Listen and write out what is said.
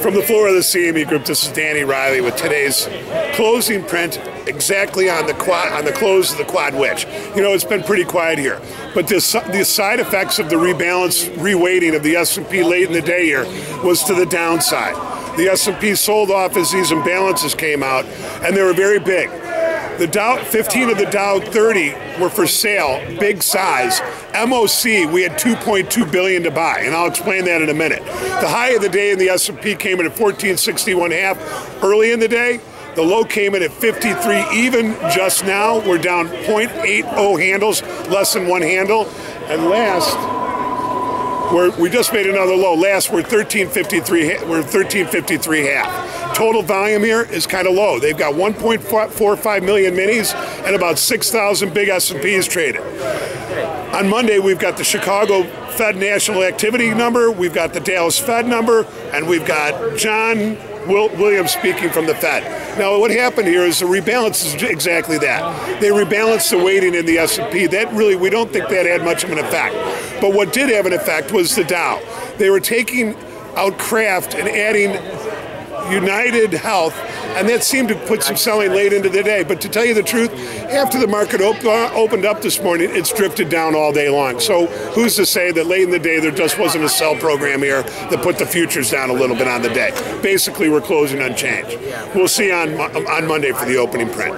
From the floor of the CME Group, this is Danny Riley with today's closing print exactly on the close of the quad witch. You know, it's been pretty quiet here, but the side effects of the rebalance, reweighting of the S&P late in the day here was to the downside. The S&P sold off as these imbalances came out, and they were very big. The Dow, 15 of the Dow 30 were for sale, big size. MOC, we had $2.2 billion to buy, and I'll explain that in a minute. The high of the day in the S&P came in at 1461.5 early in the day. The low came in at 53 even just now. We're down 0.80 handles, less than one handle. And last, we just made another low. Last, we're 1353. We're 1353 half. Total volume here is kind of low. They've got 1.45 million minis and about 6,000 big S&Ps traded. On Monday, we've got the Chicago Fed National Activity number, we've got the Dallas Fed number, and we've got John Williams speaking from the Fed. Now, what happened here is the rebalance is exactly that. They rebalanced the weighting in the S&P. That really, we don't think that had much of an effect. But what did have an effect was the Dow. They were taking out Kraft and adding United Health, and that seemed to put some selling late into the day. But to tell you the truth, after the market opened up this morning, it's drifted down all day long. So who's to say that late in the day there just wasn't a sell program here that put the futures down a little bit on the day? Basically, we're closing unchanged. We'll see on Monday for the opening print.